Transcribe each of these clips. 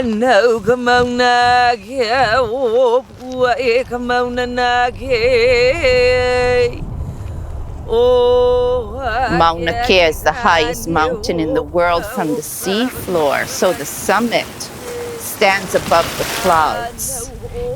no Mauna Kea, oh, Mauna Kea. Mauna Kea is the highest mountain in the world from the seafloor, so the summit stands above the clouds.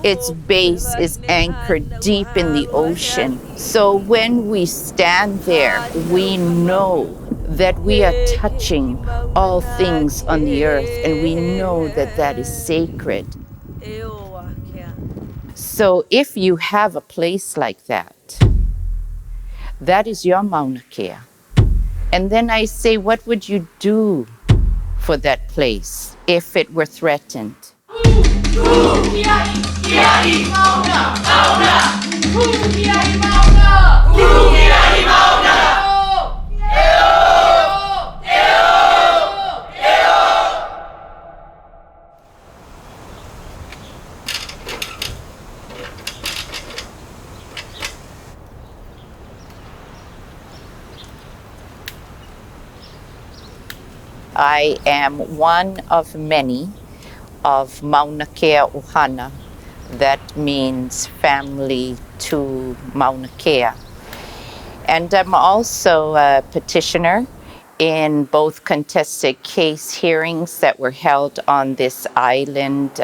Its base is anchored deep in the ocean. So when we stand there, we know that we are touching all things on the earth, and we know that that is sacred. So if you have a place like that, that is your Mauna Kea. And then I say, what would you do for that place if it were threatened? I am one of many of Mauna Kea Ohana. That means family to Mauna Kea. And I'm also a petitioner in both contested case hearings that were held on this island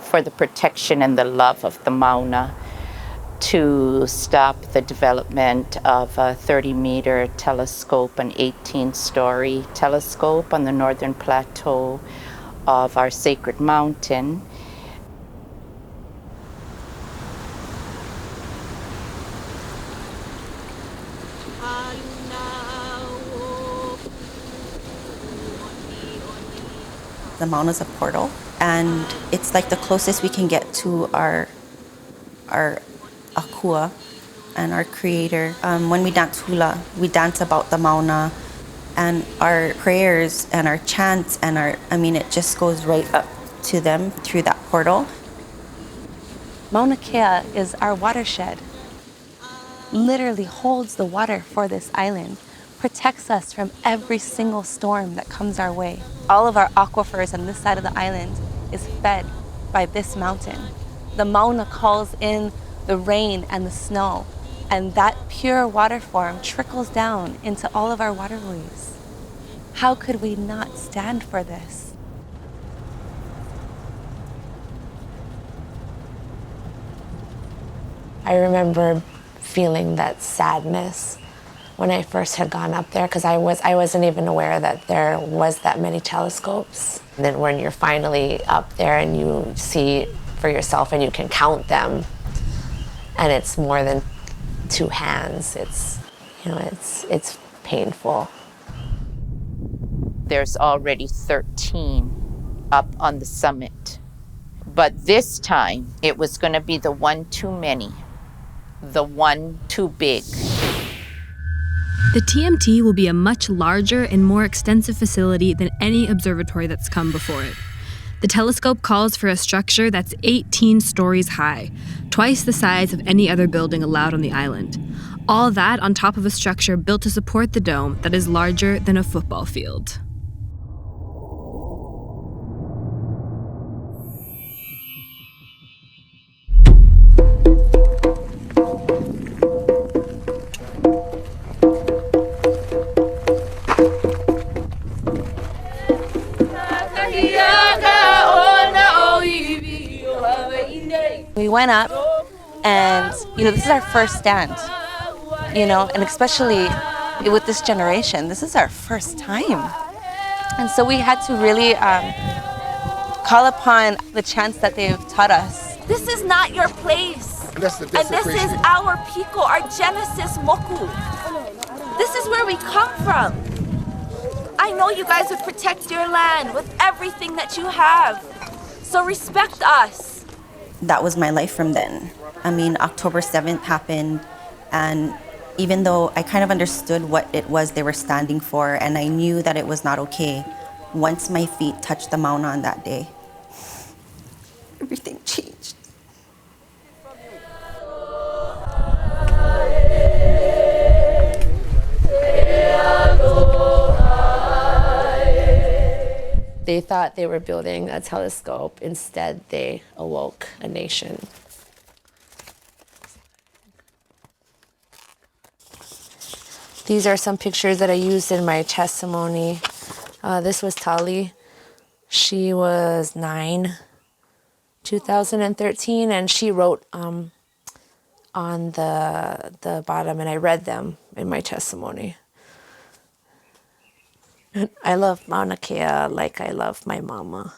for the protection and the love of the Mauna, to stop the development of a 30-meter telescope, an 18-story telescope on the northern plateau of our sacred mountain. The Mauna's a portal, and it's like the closest we can get to our Akua and our creator. When we dance hula, we dance about the Mauna, and our prayers and our chants and it just goes right up to them through that portal. Mauna Kea is our watershed. Literally holds the water for this island, protects us from every single storm that comes our way. All of our aquifers on this side of the island is fed by this mountain. The Mauna calls in the rain and the snow, and that pure water form trickles down into all of our waterways. How could we not stand for this? I remember feeling that sadness when I first had gone up there, because I wasn't even aware that there was that many telescopes. And then when you're finally up there and you see for yourself and you can count them, and it's more than two hands, it's painful. There's already 13 up on the summit. But this time, it was going to be the one too many, the one too big. The TMT will be a much larger and more extensive facility than any observatory that's come before it. The telescope calls for a structure that's 18 stories high, twice the size of any other building allowed on the island. All that on top of a structure built to support the dome that is larger than a football field. We went up, and this is our first stand, and especially with this generation, this is our first time. And so we had to really call upon the chants that they've taught us. This is not your place. And this is our Piko, our Genesis Moku. This is where we come from. I know you guys would protect your land with everything that you have. So respect us. That was my life from then. October 7th happened, and even though I kind of understood what it was they were standing for, and I knew that it was not okay, once my feet touched the Mauna on that day, everything changed. They thought they were building a telescope. Instead, they awoke a nation. These are some pictures that I used in my testimony. This was Tali. She was 9, 2013, and she wrote on the bottom, and I read them in my testimony. I love Mauna Kea like I love my mama.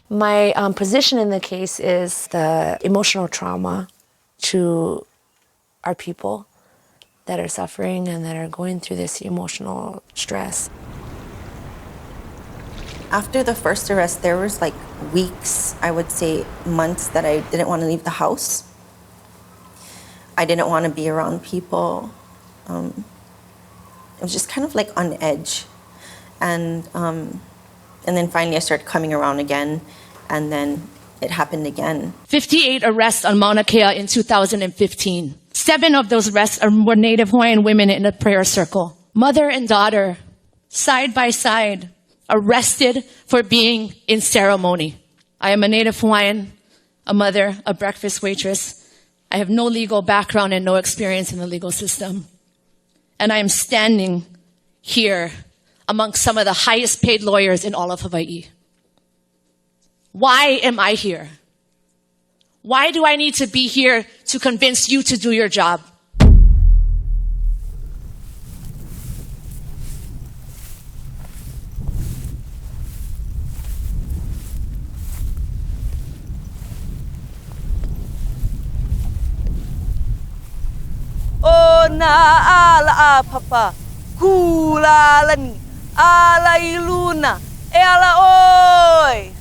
My position in the case is the emotional trauma to our people that are suffering and that are going through this emotional stress. After the first arrest, there was like weeks, I would say months, that I didn't want to leave the house. I didn't want to be around people. It was just kind of like on edge. And then finally I started coming around again, and then it happened again. 58 arrests on Mauna Kea in 2015. 7 of those arrests were Native Hawaiian women in a prayer circle. Mother and daughter, side by side, arrested for being in ceremony. I am a Native Hawaiian, a mother, a breakfast waitress. I have no legal background and no experience in the legal system. And I am standing here amongst some of the highest paid lawyers in all of Hawaii. Why am I here? Why do I need to be here to convince you to do your job? O na ala a papa, kula lani, ala iluna, e ala oi.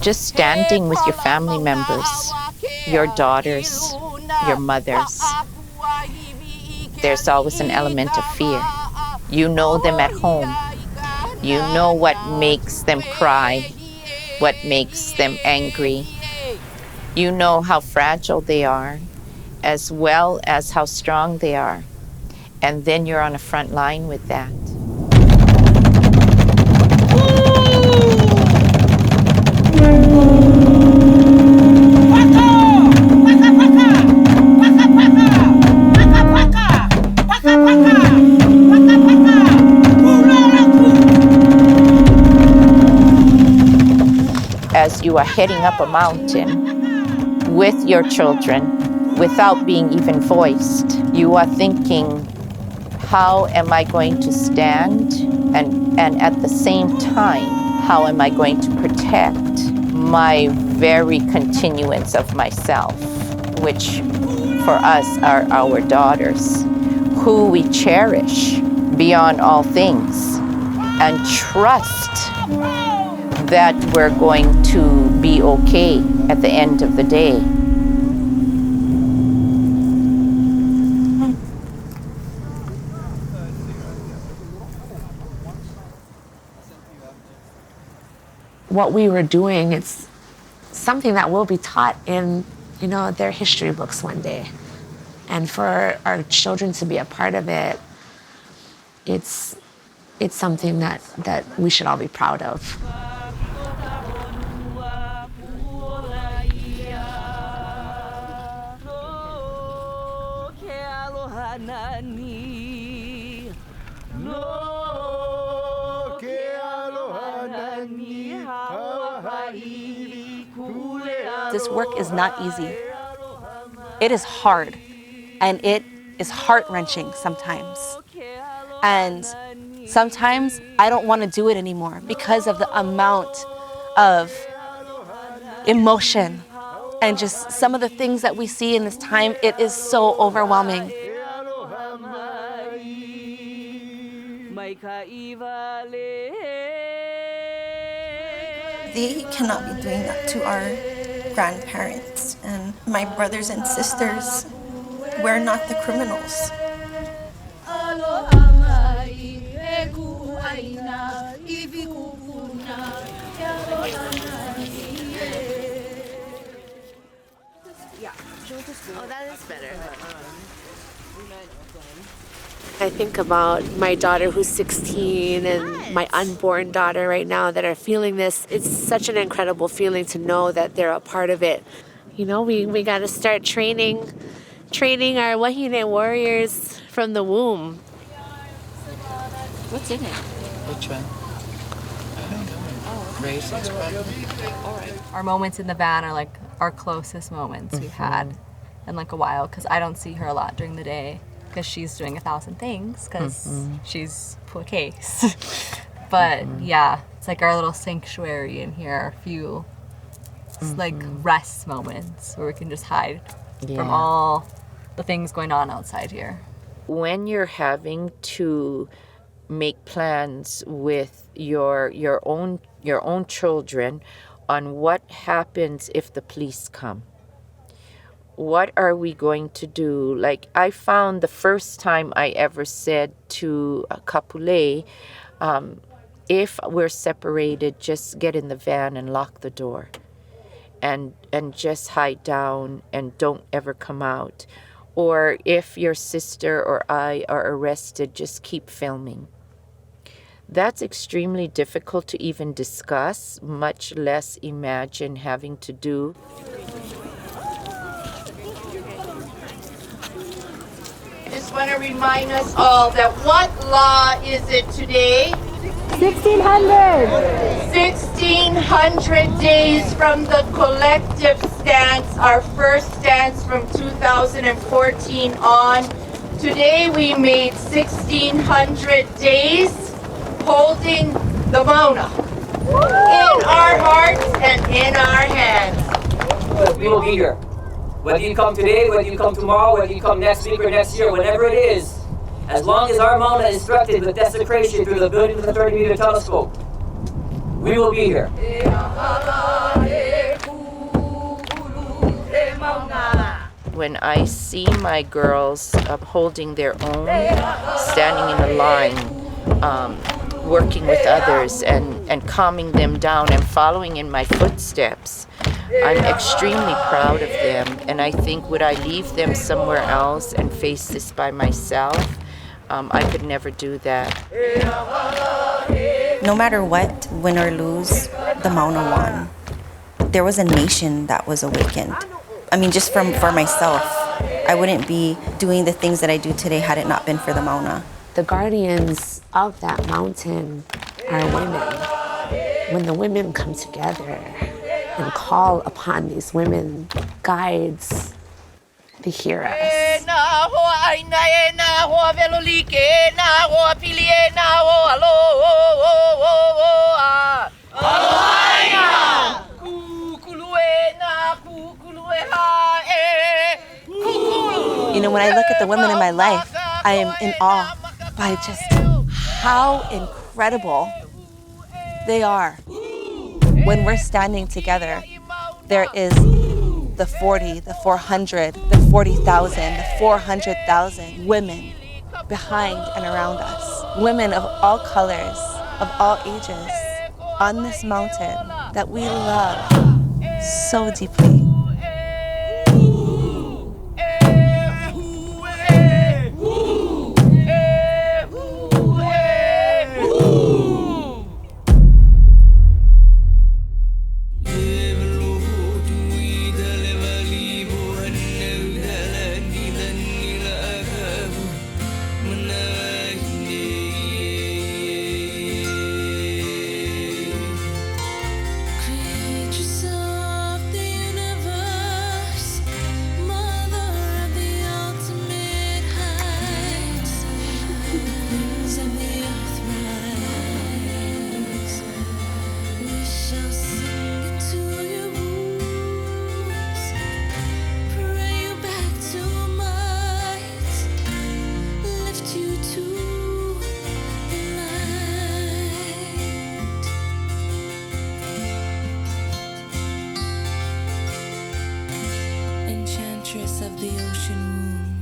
Just standing with your family members, your daughters, your mothers, there's always an element of fear. You know them at home. You know what makes them cry, what makes them angry. You know how fragile they are, as well as how strong they are. And then you're on a front line with that. As you are heading up a mountain with your children, without being even voiced, you are thinking, how am I going to stand? And at the same time, how am I going to protect my very continuance of myself, which for us are our daughters, who we cherish beyond all things, and trust that we're going to be okay at the end of the day. What we were doing, it's something that will be taught in, their history books one day. And for our children to be a part of it, it's something that we should all be proud of. This work is not easy. It is hard, and it is heart-wrenching sometimes. And sometimes I don't want to do it anymore because of the amount of emotion and just some of the things that we see in this time. It is so overwhelming. They cannot be doing that to our grandparents and my brothers and sisters. We're not the criminals. Oh, that is better. I think about my daughter who's 16 and my unborn daughter right now that are feeling this. It's such an incredible feeling to know that they're a part of it. You know, we got to start training our Wahine warriors from the womb. What's in it? Which one? I don't know. Raisins, all right. Our moments in the van are like our closest moments we've had in like a while, because I don't see her a lot during the day because she's doing 1,000 things because she's poor case. But yeah, it's like our little sanctuary in here, our few like rest moments where we can just hide from all the things going on outside here. When you're having to make plans with your own children on what happens if the police come. What are we going to do? Like, I found the first time I ever said to Kapule, if we're separated, just get in the van and lock the door and just hide down and don't ever come out. Or if your sister or I are arrested, just keep filming. That's extremely difficult to even discuss, much less imagine having to do. I just want to remind us all that what law is it today? 1600! 1600 days from the collective stance, our first stance from 2014 on. Today we made 1600 days holding the Mauna in our hearts and in our hands. We will be here. Whether you come today, whether you come tomorrow, whether you come next week or next year, whenever it is, as long as our Mauna is instructed with desecration through the building of the 30-meter telescope, we will be here. When I see my girls holding their own, standing in a line, working with others and calming them down and following in my footsteps, I'm extremely proud of them. And I think, would I leave them somewhere else and face this by myself? I could never do that. No matter what, win or lose, the Mauna won. There was a nation that was awakened. I mean, just for myself, I wouldn't be doing the things that I do today had it not been for the Mauna. The guardians of that mountain are women. When the women come together and call upon these women, guides, they hear us. You know, when I look at the women in my life, I am in awe by just how incredible they are. When we're standing together, there is the 40, the 400, the 40,000, the 400,000 women behind and around us. Women of all colors, of all ages, on this mountain that we love so deeply. Of the ocean womb.